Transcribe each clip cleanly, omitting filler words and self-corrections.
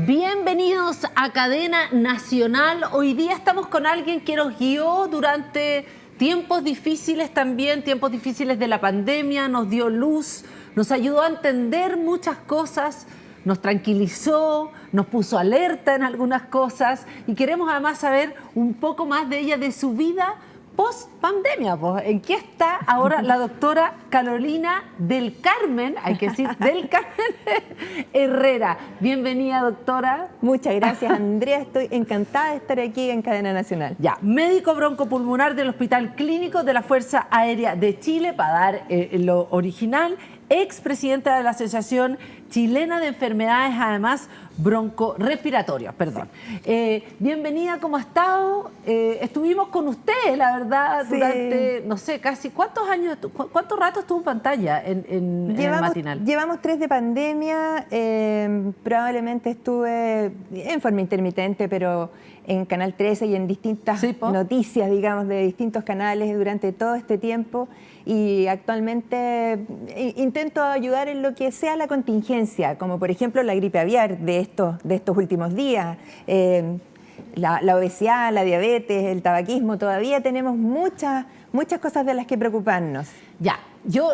Bienvenidos a Cadena Nacional. Hoy día estamos con alguien que nos guió durante tiempos difíciles también, tiempos difíciles de la pandemia, nos dio luz, nos ayudó a entender muchas cosas, nos tranquilizó, nos puso alerta en algunas cosas y queremos además saber un poco más de ella, de su vida post-pandemia. Pues, ¿en qué está ahora la doctora Carolina del Carmen, hay que decir, del Carmen Herrera? Bienvenida, doctora. Muchas gracias, Andrea. Estoy encantada de estar aquí en Cadena Nacional. Ya, médico broncopulmonar del Hospital Clínico de la Fuerza Aérea de Chile, para dar lo original, expresidenta de la Asociación Chilena de Enfermedades, además, broncorespiratorias, perdón. Bienvenida, ¿cómo ha estado? Estuvimos con usted, la verdad, durante, no sé, casi, ¿cuántos años, cuánto rato estuvo en pantalla en el matinal? Llevamos 3 de pandemia, probablemente estuve en forma intermitente, pero en Canal 13 y en distintas noticias, digamos, de distintos canales durante todo este tiempo, y actualmente intento ayudar en lo que sea la contingencia, como por ejemplo la gripe aviar de estos últimos días, la obesidad, la diabetes, el tabaquismo. Todavía tenemos muchas cosas de las que preocuparnos. Ya,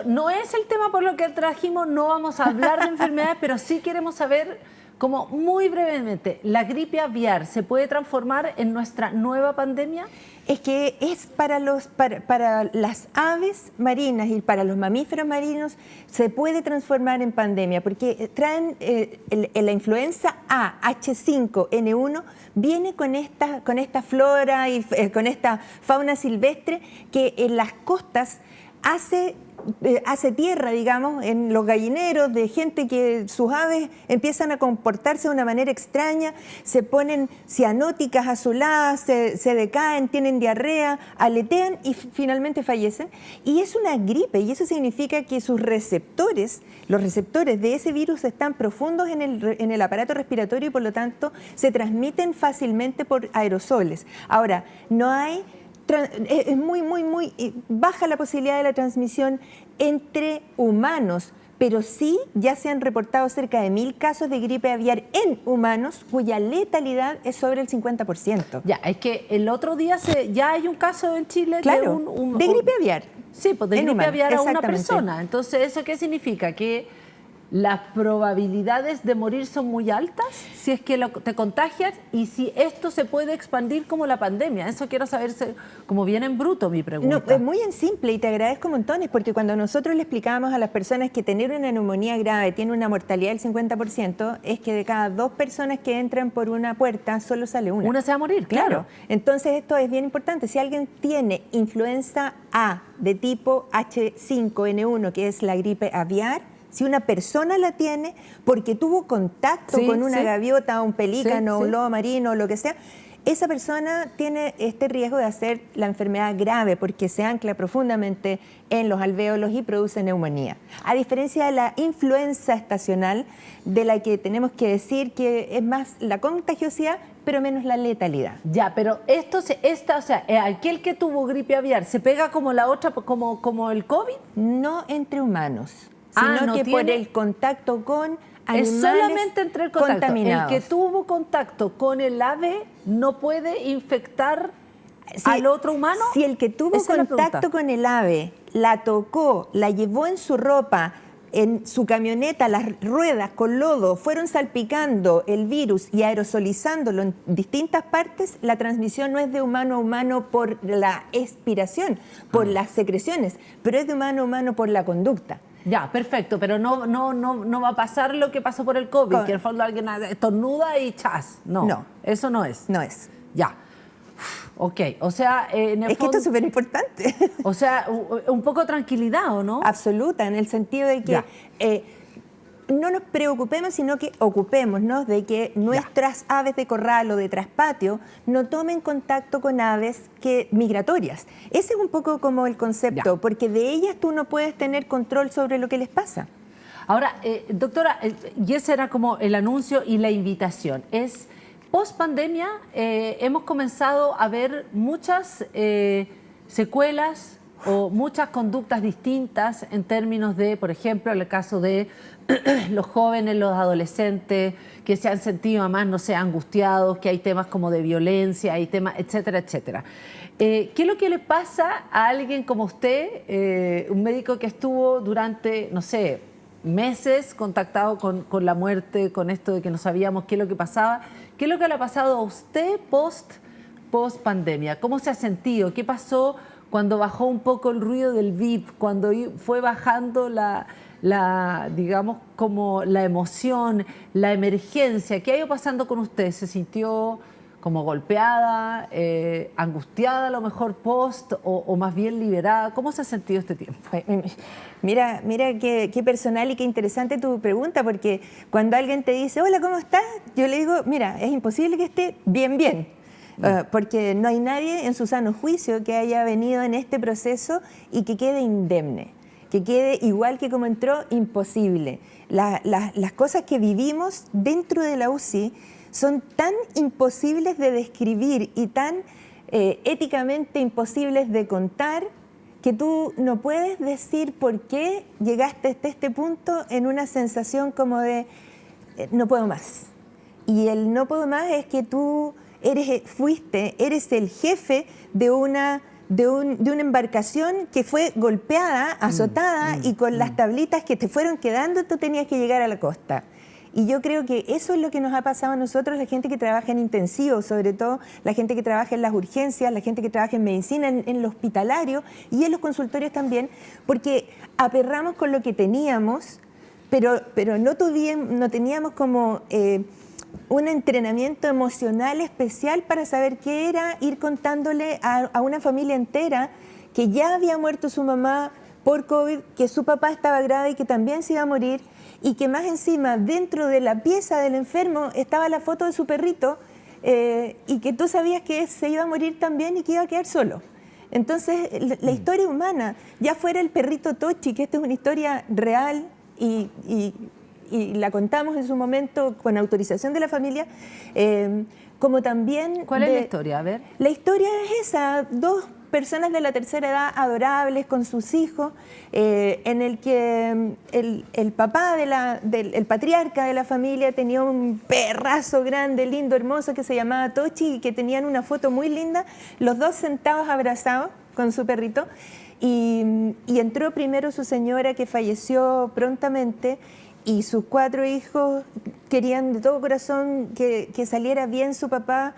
no es el tema por lo que trajimos, no vamos a hablar de enfermedades, pero sí queremos saber, como muy brevemente, ¿la gripe aviar se puede transformar en nuestra nueva pandemia? Es que es para las aves marinas y para los mamíferos marinos se puede transformar en pandemia, porque traen la influenza A, H5N1, viene con esta flora y con esta fauna silvestre que en las costas hace tierra, digamos, en los gallineros de gente que sus aves empiezan a comportarse de una manera extraña, se ponen cianóticas, azuladas, se decaen, tienen diarrea, aletean y finalmente fallecen. Y es una gripe, y eso significa que sus receptores, los receptores de ese virus están profundos en el aparato respiratorio y por lo tanto se transmiten fácilmente por aerosoles. Ahora, es muy baja la posibilidad de la transmisión entre humanos, pero sí ya se han reportado cerca de 1000 casos de gripe aviar en humanos cuya letalidad es sobre el 50%. Ya, es que el otro día ya hay un caso en Chile, claro, de gripe aviar. Sí, pues de gripe aviar a una persona. Entonces, ¿eso qué significa? Que las probabilidades de morir son muy altas si es que te contagias, y si esto se puede expandir como la pandemia. Eso quiero saber, como bien en bruto mi pregunta. No, es muy en simple, y te agradezco montones, porque cuando nosotros le explicábamos a las personas que tener una neumonía grave tiene una mortalidad del 50%, es que de cada 2 personas que entran por una puerta solo sale una. Una se va a morir, claro. Entonces esto es bien importante. Si alguien tiene influenza A de tipo H5N1, que es la gripe aviar, si una persona la tiene porque tuvo contacto con una gaviota, un pelícano, un lobo marino, o lo que sea, esa persona tiene este riesgo de hacer la enfermedad grave porque se ancla profundamente en los alvéolos y produce neumonía. A diferencia de la influenza estacional, de la que tenemos que decir que es más la contagiosidad, pero menos la letalidad. Ya, pero aquel que tuvo gripe aviar, ¿se pega como la otra, como el COVID? No entre humanos, sino que por el contacto con animales es solamente entre el contacto contaminados. El que tuvo contacto con el ave no puede infectar al otro humano. Si el que tuvo contacto con el ave la tocó, la llevó en su ropa, en su camioneta, las ruedas con lodo fueron salpicando el virus y aerosolizándolo en distintas partes, la transmisión no es de humano a humano por la expiración, por las secreciones, pero es de humano a humano por la conducta. Ya, perfecto, pero no va a pasar lo que pasó por el COVID, que en el fondo alguien estornuda y chas. No, eso no es. No es. Ya. Ok, o sea, en el es que esto es súper importante. O sea, un poco de tranquilidad, ¿o no? Absoluta, en el sentido de que no nos preocupemos, sino que ocupémonos de que nuestras aves de corral o de traspatio no tomen contacto con aves migratorias. Ese es un poco como el concepto, porque de ellas tú no puedes tener control sobre lo que les pasa. Ahora, doctora, y ese era como el anuncio y la invitación. Post pandemia hemos comenzado a ver muchas secuelas o muchas conductas distintas en términos de, por ejemplo, el caso de los jóvenes, los adolescentes que se han sentido además, no sé, angustiados, que hay temas como de violencia, hay temas, etcétera, etcétera. ¿Qué es lo que le pasa a alguien como usted, un médico que estuvo durante, no sé, meses contactado con la muerte, con esto de que no sabíamos qué es lo que pasaba? ¿Qué es lo que le ha pasado a usted post pandemia? ¿Cómo se ha sentido? ¿Qué pasó cuando bajó un poco el ruido del VIP, cuando fue bajando digamos, como la emoción, la emergencia? ¿Qué ha ido pasando con usted? ¿Se sintió como golpeada, angustiada a lo mejor post o más bien liberada? ¿Cómo se ha sentido este tiempo? Mira qué personal y qué interesante tu pregunta, porque cuando alguien te dice, hola, ¿cómo estás? Yo le digo, mira, es imposible que esté bien. Porque no hay nadie en su sano juicio que haya venido en este proceso y que quede indemne, que quede igual que como entró, imposible. Las cosas que vivimos dentro de la UCI son tan imposibles de describir y tan éticamente imposibles de contar que tú no puedes decir por qué llegaste hasta este punto en una sensación como de no puedo más. Y el no puedo más es que tú eres el jefe de una embarcación que fue golpeada, azotada y con las tablitas que te fueron quedando tú tenías que llegar a la costa. Y yo creo que eso es lo que nos ha pasado a nosotros, la gente que trabaja en intensivo, sobre todo la gente que trabaja en las urgencias, la gente que trabaja en medicina, en lo hospitalario y en los consultorios también, porque aperramos con lo que teníamos, pero no teníamos como un entrenamiento emocional especial para saber qué era ir contándole a una familia entera que ya había muerto su mamá por COVID, que su papá estaba grave y que también se iba a morir, y que más encima dentro de la pieza del enfermo estaba la foto de su perrito y que tú sabías que se iba a morir también y que iba a quedar solo. Entonces la historia humana, ya fuera el perrito Tochi, que esta es una historia real y la contamos en su momento con autorización de la familia, como también... ¿Cuál es la historia? A ver. La historia es esa, dos personas de la tercera edad adorables con sus hijos, en el que el papá el patriarca de la familia tenía un perrazo grande, lindo, hermoso, que se llamaba Tochi y que tenían una foto muy linda, los dos sentados abrazados con su perrito, y entró primero su señora que falleció prontamente, y sus 4 hijos querían de todo corazón que saliera bien su papá,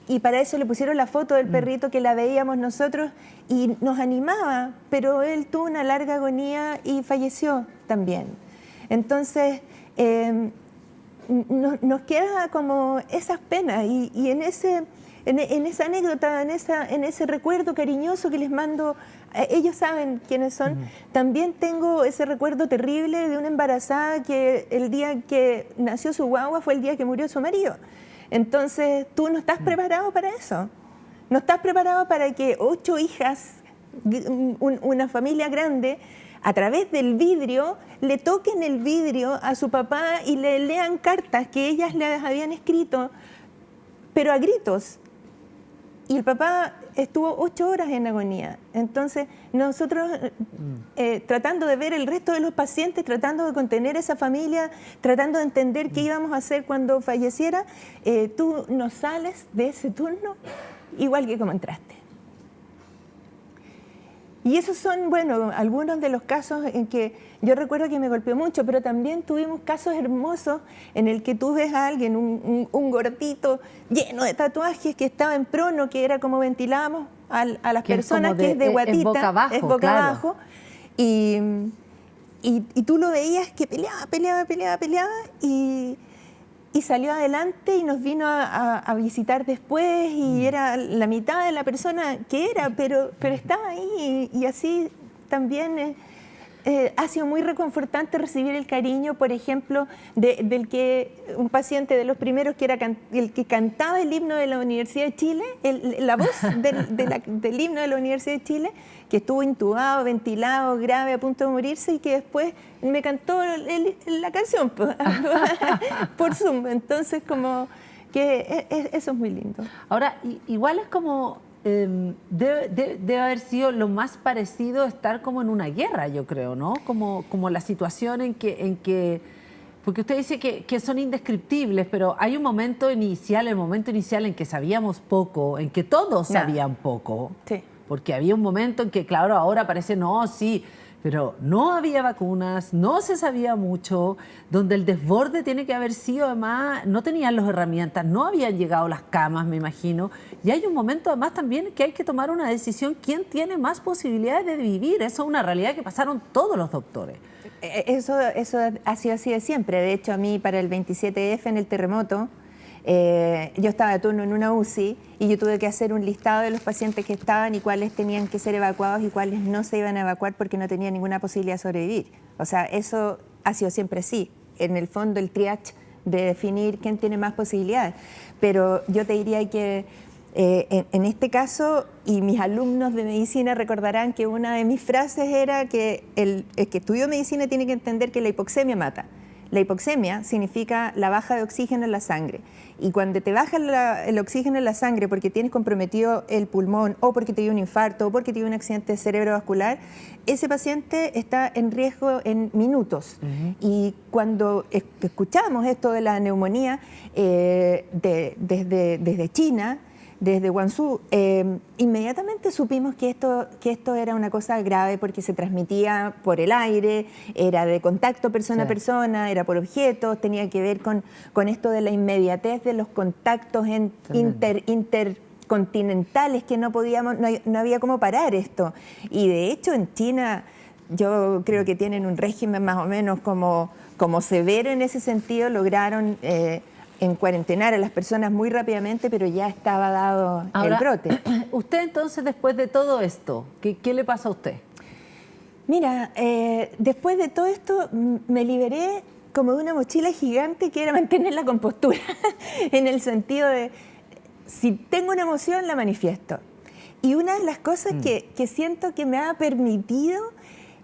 y para eso le pusieron la foto del perrito que la veíamos nosotros y nos animaba, pero él tuvo una larga agonía y falleció también. Entonces nos queda como esas penas y en esa anécdota, en ese recuerdo cariñoso que les mando, ellos saben quiénes son. También tengo ese recuerdo terrible de una embarazada que el día que nació su guagua fue el día que murió su marido. Entonces tú no estás preparado para eso. No estás preparado para que 8 hijas, una familia grande, a través del vidrio, le toquen el vidrio a su papá y le lean cartas que ellas les habían escrito, pero a gritos. Y el papá estuvo 8 horas en agonía. Entonces, nosotros tratando de ver el resto de los pacientes, tratando de contener esa familia, tratando de entender qué íbamos a hacer cuando falleciera, tú no sales de ese turno igual que como entraste. Y esos son, bueno, algunos de los casos en que yo recuerdo que me golpeó mucho, pero también tuvimos casos hermosos en el que tú ves a alguien, un gordito lleno de tatuajes que estaba en prono, que era como ventilábamos a las personas, que es de guatita, es boca abajo, y tú lo veías que peleaba y salió adelante y nos vino a visitar después y era la mitad de la persona que era, pero estaba ahí y así también ha sido muy reconfortante recibir el cariño, por ejemplo, del que un paciente de los primeros que era el que cantaba el himno de la Universidad de Chile, la voz del himno de la Universidad de Chile, que estuvo intubado, ventilado, grave, a punto de morirse y que después me cantó la canción por Zoom. Entonces, como que eso es muy lindo. Ahora, igual es como debe haber sido lo más parecido a estar como en una guerra, yo creo, ¿no? Como la situación en que porque usted dice que son indescriptibles, pero hay un momento inicial, el momento inicial en que sabíamos poco, en que todos sabían poco, sí. Porque había un momento en que, claro, ahora parece, no, sí, pero no había vacunas, no se sabía mucho, donde el desborde tiene que haber sido, además, no tenían las herramientas, no habían llegado las camas, me imagino, y hay un momento además también que hay que tomar una decisión, ¿quién tiene más posibilidades de vivir? Eso es una realidad que pasaron todos los doctores. Eso ha sido así de siempre. De hecho, a mí para el 27F en el terremoto, yo estaba de turno en una UCI y yo tuve que hacer un listado de los pacientes que estaban y cuáles tenían que ser evacuados y cuáles no se iban a evacuar porque no tenían ninguna posibilidad de sobrevivir. O sea, eso ha sido siempre así. En el fondo, el triage de definir quién tiene más posibilidades. Pero yo te diría que en este caso, y mis alumnos de medicina recordarán que una de mis frases era que el que estudió medicina tiene que entender que la hipoxemia mata. La hipoxemia significa la baja de oxígeno en la sangre. Y cuando te baja el oxígeno en la sangre porque tienes comprometido el pulmón o porque te dio un infarto o porque te dio un accidente cerebrovascular, ese paciente está en riesgo en minutos. Y cuando escuchamos esto de la neumonía desde China, desde Guangzhou, inmediatamente supimos que esto era una cosa grave porque se transmitía por el aire, era de contacto persona a persona, era por objetos, tenía que ver con esto de la inmediatez de los contactos intercontinentales que no había cómo parar esto. Y de hecho en China yo creo que tienen un régimen más o menos como severo en ese sentido, lograron en cuarentenar a las personas muy rápidamente, pero ya estaba dado el brote. Usted entonces, después de todo esto, ¿qué le pasa a usted? Mira, después de todo esto me liberé como de una mochila gigante que era mantener la compostura, en el sentido de, si tengo una emoción, la manifiesto. Y una de las cosas que siento que me ha permitido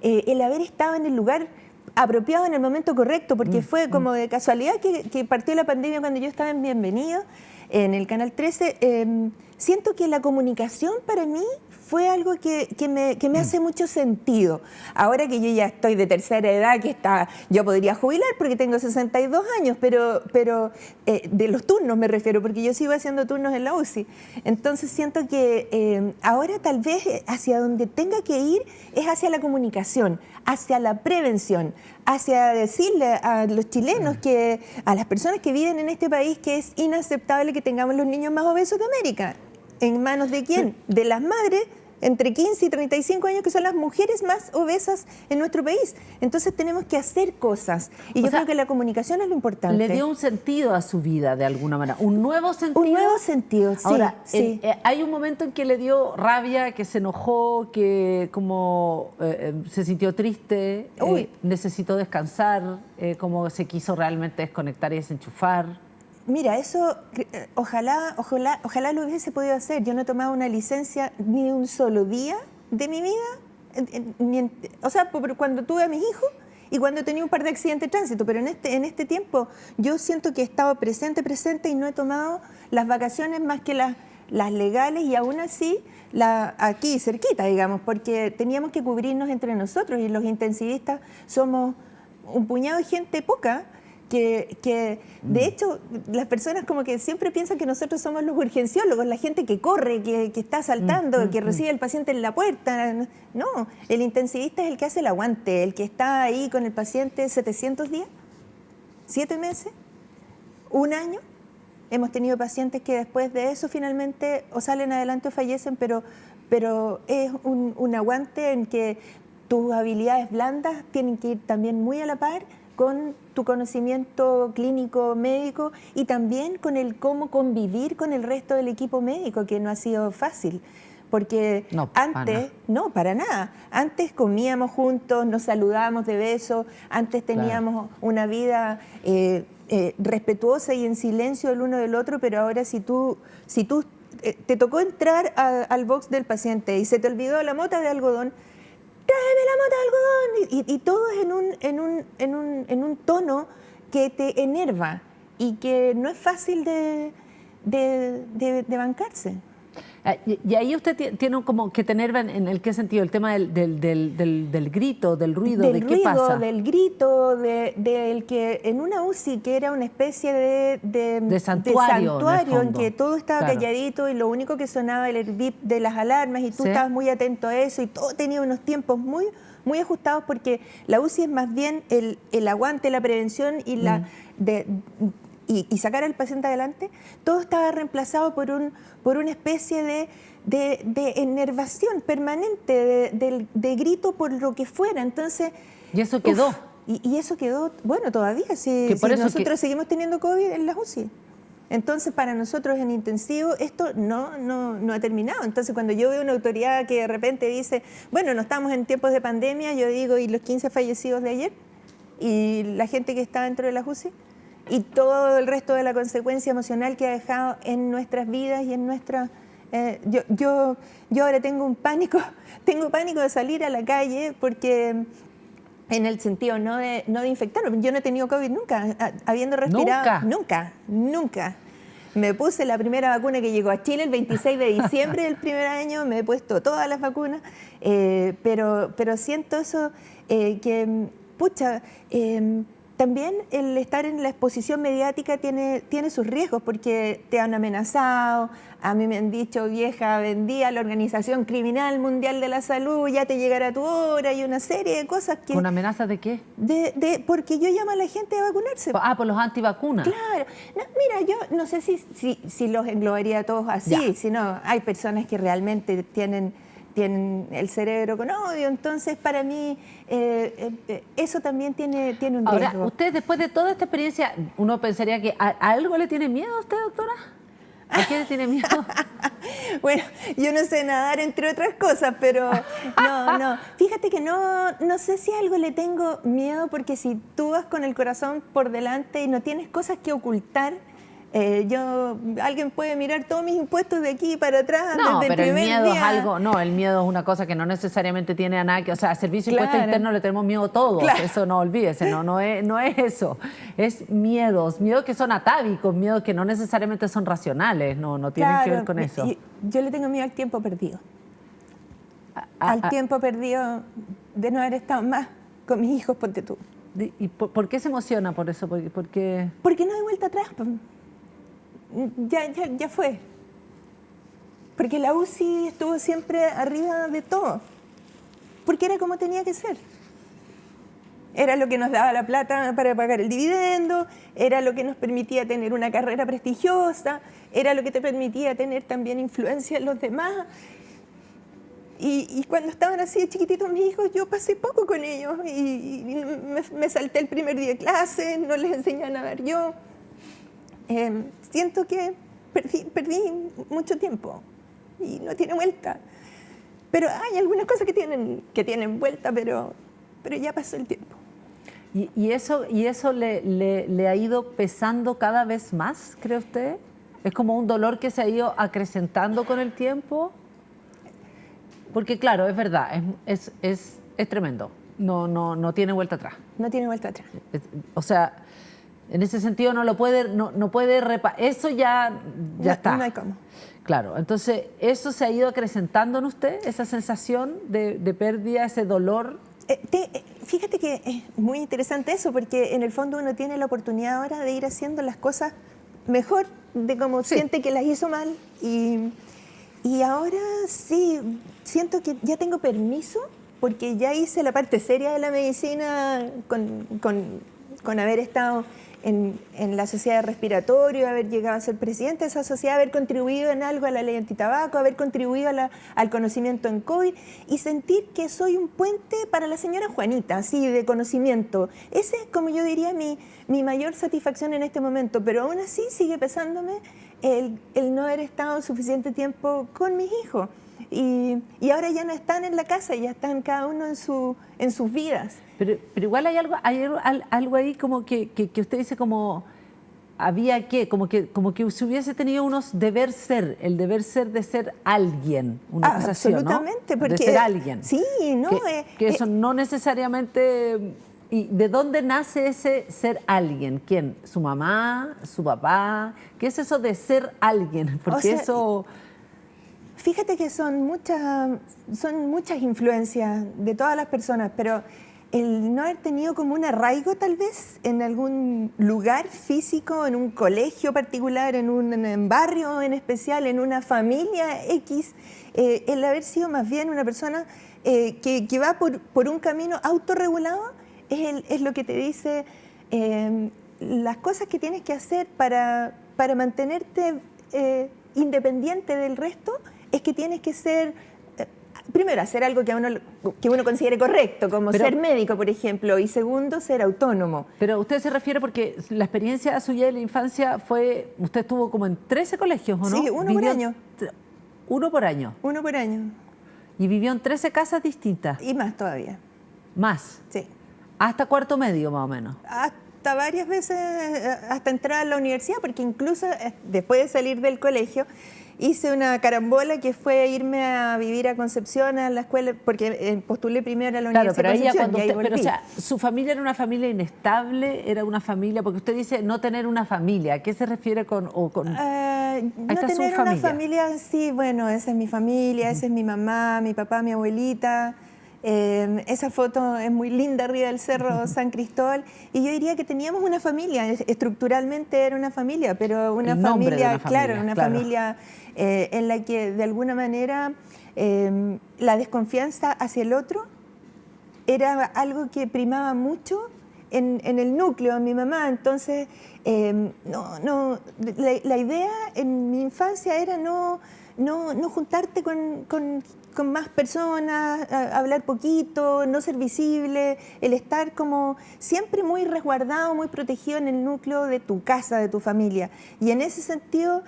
el haber estado en el lugar apropiado en el momento correcto, porque fue como de casualidad que partió la pandemia cuando yo estaba en Bienvenido, en el Canal 13. Siento que la comunicación para mí fue algo que me hace mucho sentido. Ahora que yo ya estoy de tercera edad, yo podría jubilar porque tengo 62 años, pero de los turnos me refiero, porque yo sigo haciendo turnos en la UCI. Entonces siento que ahora tal vez hacia donde tenga que ir es hacia la comunicación, hacia la prevención, hacia decirle a los chilenos, a las personas que viven en este país, que es inaceptable que tengamos los niños más obesos de América. ¿En manos de quién? De las madres entre 15 y 35 años, que son las mujeres más obesas en nuestro país. Entonces tenemos que hacer cosas. Y yo creo que la comunicación es lo importante. Le dio un sentido a su vida, de alguna manera. ¿Un nuevo sentido? Un nuevo sentido, sí. Ahora, sí. hay un momento en que le dio rabia, que se enojó, que como se sintió triste, necesitó descansar, como se quiso realmente desconectar y desenchufar. Mira, eso ojalá lo hubiese podido hacer. Yo no he tomado una licencia ni un solo día de mi vida, o sea, cuando tuve a mis hijos y cuando tenía un par de accidentes de tránsito, pero en este tiempo yo siento que he estado presente y no he tomado las vacaciones más que las legales, y aún así aquí cerquita, digamos, porque teníamos que cubrirnos entre nosotros y los intensivistas somos un puñado de gente poca. Que de hecho las personas como que siempre piensan que nosotros somos los urgenciólogos, la gente que corre, que está saltando, que recibe al paciente en la puerta. No, el intensivista es el que hace el aguante, el que está ahí con el paciente 700 días, 7 meses, un año. Hemos tenido pacientes que después de eso finalmente o salen adelante o fallecen, pero es un aguante en que tus habilidades blandas tienen que ir también muy a la par con tu conocimiento clínico médico y también con el cómo convivir con el resto del equipo médico, que no ha sido fácil. Porque para nada. Antes comíamos juntos, nos saludábamos de besos, antes teníamos una vida respetuosa y en silencio el uno del otro, pero ahora si tú te tocó entrar al box del paciente y se te olvidó la mota de algodón, tráeme la mota de algodón, y todo es en un tono que te enerva y que no es fácil de bancarse. Y ahí usted tiene como que tener, ¿en el qué sentido? El tema del grito, del ruido, ¿de qué pasa? Del grito, del que en una UCI, que era una especie de santuario, en que todo estaba calladito y lo único que sonaba era el bip de las alarmas y tú estabas muy atento a eso y todo tenía unos tiempos muy, muy ajustados, porque la UCI es más bien el aguante, la prevención y y sacar al paciente adelante. Todo estaba reemplazado por una especie de enervación permanente, de grito por lo que fuera. Entonces, ¿y eso quedó? Y eso quedó, bueno, todavía, sí, nosotros seguimos teniendo COVID en las UCI. Entonces, para nosotros en intensivo, esto no ha terminado. Entonces, cuando yo veo una autoridad que de repente dice, bueno, no estamos en tiempos de pandemia, yo digo, ¿y los 15 fallecidos de ayer? ¿Y la gente que está dentro de las UCI? Y todo el resto de la consecuencia emocional que ha dejado en nuestras vidas y en nuestra... yo ahora tengo pánico de salir a la calle, porque en el sentido no de infectarme. Yo no he tenido COVID nunca, habiendo respirado... Nunca. Me puse la primera vacuna que llegó a Chile el 26 de diciembre del primer año, me he puesto todas las vacunas, pero siento eso que, pucha... también el estar en la exposición mediática tiene sus riesgos, porque te han amenazado. A mí me han dicho, vieja, vendía la Organización Criminal Mundial de la Salud, ya te llegará tu hora, y una serie de cosas que... ¿Una amenaza de qué? Porque yo llamo a la gente a vacunarse. Por los antivacunas. Claro. No, mira, yo no sé si los englobaría a todos así, sino hay personas que realmente tienen el cerebro con odio. Entonces, para mí, eso también tiene un riesgo. Ahora, usted, después de toda esta experiencia, uno pensaría que ¿a algo le tiene miedo a usted, doctora? ¿A qué le tiene miedo? Bueno, yo no sé nadar, entre otras cosas, pero no. Fíjate que no sé si a algo le tengo miedo, porque si tú vas con el corazón por delante y no tienes cosas que ocultar, alguien puede mirar todos mis impuestos de aquí para atrás desde el primer día. El miedo es algo, el miedo es una cosa que no necesariamente tiene a nada que, o sea, a servicio de impuesto interno le tenemos miedo todos, eso no olvídese, no es eso, es miedos que son atávicos, miedos que no necesariamente son racionales, no tienen que ver con eso. Yo le tengo miedo al tiempo perdido, al tiempo perdido de no haber estado más con mis hijos, ponte tú. ¿Y por qué se emociona por eso? Porque no hay vuelta atrás. Ya fue. Porque la UCI estuvo siempre arriba de todo. Porque era como tenía que ser. Era lo que nos daba la plata para pagar el dividendo, era lo que nos permitía tener una carrera prestigiosa, era lo que te permitía tener también influencia en los demás. Y cuando estaban así de chiquititos mis hijos, yo pasé poco con ellos y me salté el primer día de clase, no les enseñé a nadar yo. Siento que perdí mucho tiempo y no tiene vuelta. Pero hay algunas cosas que tienen vuelta, pero ya pasó el tiempo. ¿Y eso le ha ido pesando cada vez más, cree usted? ¿Es como un dolor que se ha ido acrecentando con el tiempo? Porque claro, es verdad, es tremendo. No tiene vuelta atrás. No tiene vuelta atrás. O sea, en ese sentido no puede reparar. Eso ya está. No hay cómo. Claro, entonces, ¿eso se ha ido acrecentando en usted? ¿Esa sensación de pérdida, ese dolor? Fíjate que es muy interesante eso, porque en el fondo uno tiene la oportunidad ahora de ir haciendo las cosas mejor de cómo siente que las hizo mal. Y ahora sí, siento que ya tengo permiso, porque ya hice la parte seria de la medicina con haber estado en la sociedad de respiratorio, haber llegado a ser presidente de esa sociedad, haber contribuido en algo a la ley antitabaco, haber contribuido al conocimiento en COVID, y sentir que soy un puente para la señora Juanita, así de conocimiento. Ese es, como yo diría, mi mayor satisfacción en este momento, pero aún así sigue pesándome el no haber estado suficiente tiempo con mis hijos. Y ahora ya no están en la casa, ya están cada uno en sus vidas. Pero igual hay algo ahí como que usted dice como había como que si hubiese tenido unos deber ser, el deber ser de ser alguien, una cosa así, ¿no? Absolutamente, porque de ser alguien. Sí, ¿no? Que eso no necesariamente. ¿Y de dónde nace ese ser alguien? ¿Quién? ¿Su mamá? ¿Su papá? ¿Qué es eso de ser alguien? Porque eso... Fíjate que son muchas influencias de todas las personas, pero el no haber tenido como un arraigo tal vez en algún lugar físico, en un colegio particular, en un barrio en especial, en una familia X, el haber sido más bien una persona que va por un camino autorregulado es lo que te dice las cosas que tienes que hacer para mantenerte independiente del resto, es que tienes que ser... Primero, hacer algo que uno considere correcto, como ser médico, por ejemplo, y segundo, ser autónomo. Pero usted se refiere porque la experiencia suya de la infancia fue, usted estuvo como en 13 colegios, ¿o no? Sí, uno por año. ¿Uno por año? Uno por año. ¿Y vivió en 13 casas distintas? Y más todavía. ¿Más? Sí. ¿Hasta cuarto medio, más o menos? Hasta varias veces, hasta entrar a la universidad, porque incluso después de salir del colegio, hice una carambola que fue irme a vivir a Concepción, a la escuela, porque postulé primero a la Universidad de Concepción. Pero o sea, ¿su familia era una familia inestable? ¿Era una familia? Porque usted dice no tener una familia. ¿A qué se refiere con no tener una familia, sí, bueno, esa es mi familia, esa es mi mamá, mi papá, mi abuelita. Esa foto es muy linda arriba del Cerro San Cristóbal, y yo diría que teníamos una familia, estructuralmente era una familia, pero una familia, claro, una familia en la que de alguna manera la desconfianza hacia el otro era algo que primaba mucho en el núcleo de mi mamá. Entonces, la idea en mi infancia era no juntarte con más personas, hablar poquito, no ser visible, el estar como siempre muy resguardado, muy protegido en el núcleo de tu casa, de tu familia. Y en ese sentido,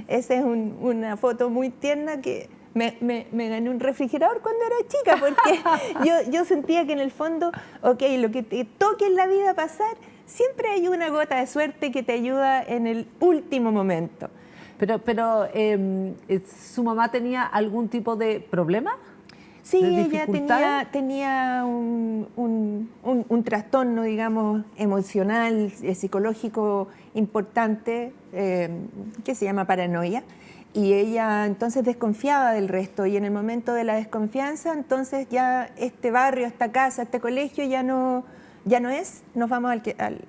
esa es una foto muy tierna que me gané un refrigerador cuando era chica, porque yo sentía que en el fondo, ok, lo que te toque en la vida pasar, siempre hay una gota de suerte que te ayuda en el último momento. Pero ¿su mamá tenía algún tipo de problema? Sí, ella tenía un trastorno, digamos, emocional, psicológico importante, que se llama paranoia, y ella entonces desconfiaba del resto, y en el momento de la desconfianza, entonces ya este barrio, esta casa, este colegio ya no es, nos vamos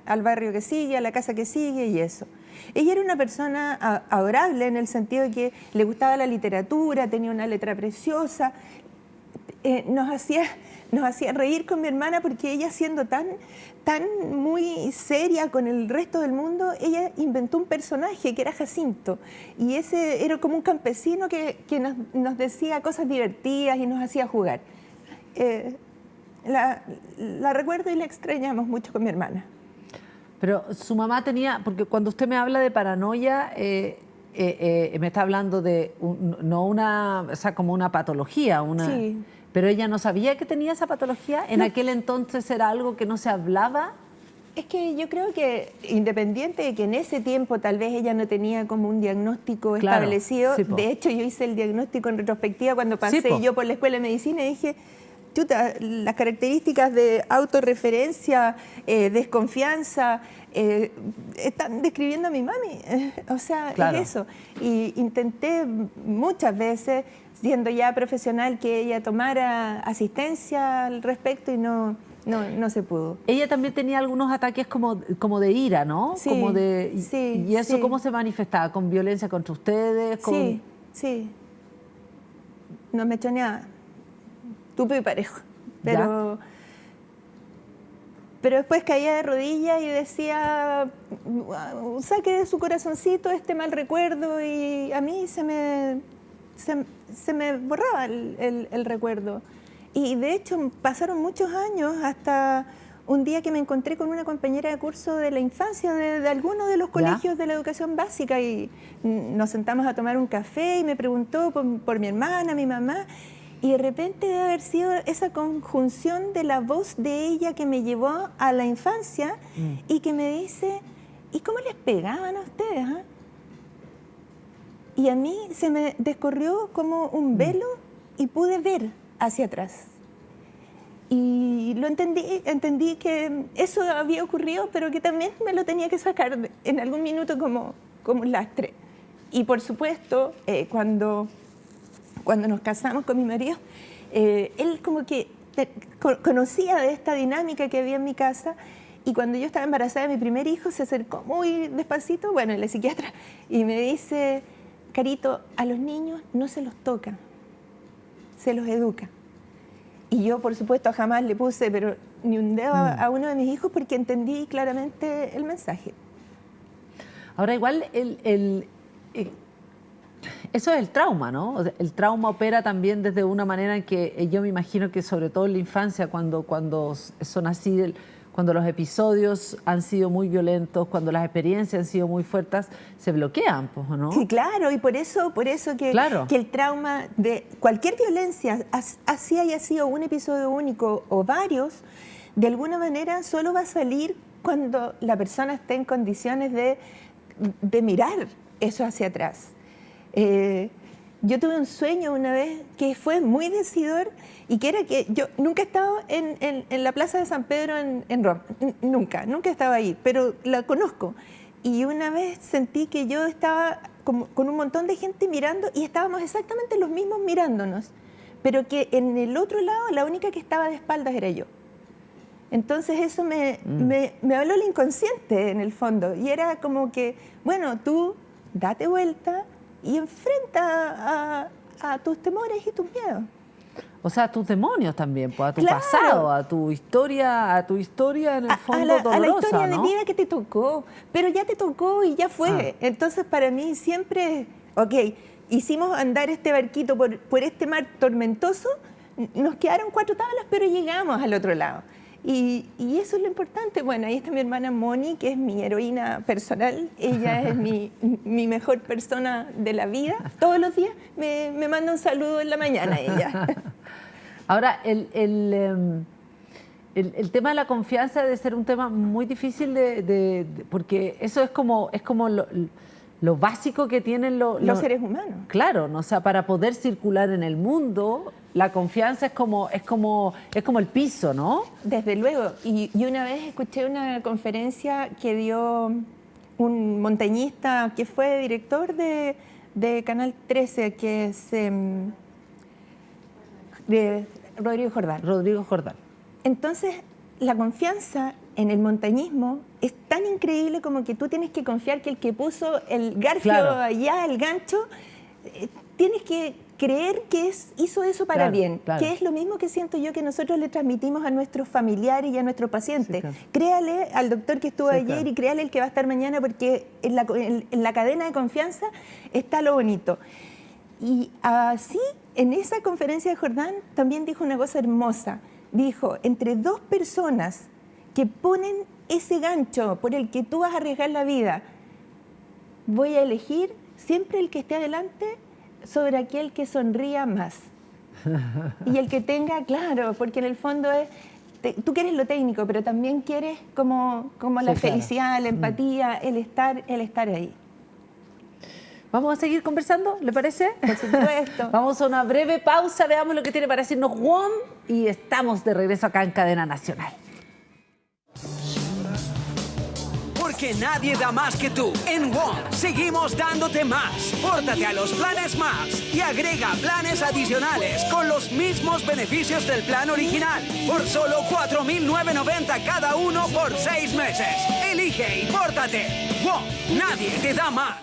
al barrio que sigue, a la casa que sigue y eso. Ella era una persona adorable en el sentido de que le gustaba la literatura, tenía una letra preciosa, nos hacía reír con mi hermana porque ella, siendo tan muy seria con el resto del mundo, ella inventó un personaje que era Jacinto, y ese era como un campesino que nos decía cosas divertidas y nos hacía jugar. La recuerdo y la extrañamos mucho con mi hermana. Pero su mamá tenía, porque cuando usted me habla de paranoia, me está hablando de como una patología, sí. Pero ella no sabía que tenía esa patología. ¿En aquel entonces era algo que no se hablaba? Es que yo creo que, independiente de que en ese tiempo tal vez ella no tenía como un diagnóstico establecido, sí, de hecho yo hice el diagnóstico en retrospectiva cuando pasé yo por la escuela de medicina y dije, chuta, las características de autorreferencia, desconfianza, están describiendo a mi mami. O sea, claro. Es eso. Y intenté muchas veces, siendo ya profesional, que ella tomara asistencia al respecto y no se pudo. Ella también tenía algunos ataques como de ira, ¿no? Sí, como sí. ¿Y eso sí. cómo se manifestaba? ¿Con violencia contra ustedes? Sí. No me choneaba. Tupe y parejo. Pero después caía de rodillas y decía, saque de su corazoncito este mal recuerdo, y a mí se me borraba el recuerdo. Y de hecho pasaron muchos años hasta un día que me encontré con una compañera de curso de la infancia de alguno de los colegios de la educación básica, y nos sentamos a tomar un café y me preguntó por mi hermana, mi mamá. Y de repente debe haber sido esa conjunción de la voz de ella que me llevó a la infancia y que me dice, ¿y cómo les pegaban a ustedes? Y a mí se me descorrió como un velo y pude ver hacia atrás. Y lo entendí que eso había ocurrido, pero que también me lo tenía que sacar en algún minuto como un lastre. Y por supuesto, cuando cuando nos casamos con mi marido, él como que conocía de esta dinámica que había en mi casa, y cuando yo estaba embarazada de mi primer hijo se acercó muy despacito, bueno, el psiquiatra, y me dice, Carito, a los niños no se los toca, se los educa. Y yo, por supuesto, jamás le puse pero ni un dedo a uno de mis hijos porque entendí claramente el mensaje. Ahora, igual, eso es el trauma, ¿no? O sea, el trauma opera también desde una manera en que yo me imagino que sobre todo en la infancia, cuando son así, cuando los episodios han sido muy violentos, cuando las experiencias han sido muy fuertes, se bloquean, pues, ¿no? Sí, claro, y por eso que el trauma de cualquier violencia, así haya sido un episodio único o varios, de alguna manera solo va a salir cuando la persona esté en condiciones de mirar eso hacia atrás. Yo tuve un sueño una vez que fue muy decidor y que era que yo nunca he estado en la Plaza de San Pedro en Roma, nunca he estado ahí, pero la conozco. Y una vez sentí que yo estaba con un montón de gente mirando y estábamos exactamente los mismos mirándonos, pero que en el otro lado la única que estaba de espaldas era yo. Entonces eso me habló el inconsciente en el fondo y era como que, bueno, tú date vuelta y enfrenta a tus temores y tus miedos. O sea, a tus demonios también, pues, a tu claro. pasado, a tu historia en el fondo dolorosa, a la historia, ¿no? de vida que te tocó, pero ya te tocó y ya fue. Entonces para mí siempre, hicimos andar este barquito por este mar tormentoso, nos quedaron 4 tablas, pero llegamos al otro lado. Y eso es lo importante. Bueno, ahí está mi hermana Moni, que es mi heroína personal. Ella es mi mejor persona de la vida. Todos los días me manda un saludo en la mañana ella. Ahora, el tema de la confianza debe ser un tema muy difícil porque eso es como lo básico que tienen los seres humanos. Claro, ¿no? O sea, para poder circular en el mundo, la confianza es como el piso, ¿no? Desde luego. Y una vez escuché una conferencia que dio un montañista que fue director de Canal 13, que es de Rodrigo Jordán. Rodrigo Jordán. Entonces, la confianza en el montañismo es tan increíble como que tú tienes que confiar que el que puso el garfio allá, el gancho, tienes que creer que hizo eso para bien, que es lo mismo que siento yo que nosotros le transmitimos a nuestros familiares y a nuestros pacientes. Créale al doctor que estuvo ayer y créale el que va a estar mañana, porque en la cadena de confianza está lo bonito. Y así, en esa conferencia de Jordán, también dijo una cosa hermosa. Dijo, entre 2 personas que ponen ese gancho por el que tú vas a arriesgar la vida, voy a elegir siempre el que esté adelante sobre aquel que sonría más. Y el que tenga, claro, porque en el fondo tú quieres lo técnico, pero también quieres como la felicidad, la empatía, el estar ahí. ¿Vamos a seguir conversando? ¿Le parece? Por supuesto. Vamos a una breve pausa, veamos lo que tiene para decirnos WOM y estamos de regreso acá en Cadena Nacional. Porque nadie da más que tú. En WOM seguimos dándote más. Pórtate a los planes más y agrega planes adicionales con los mismos beneficios del plan original por solo $4,990 cada uno por 6 meses. Elige y pórtate. WOM, nadie te da más.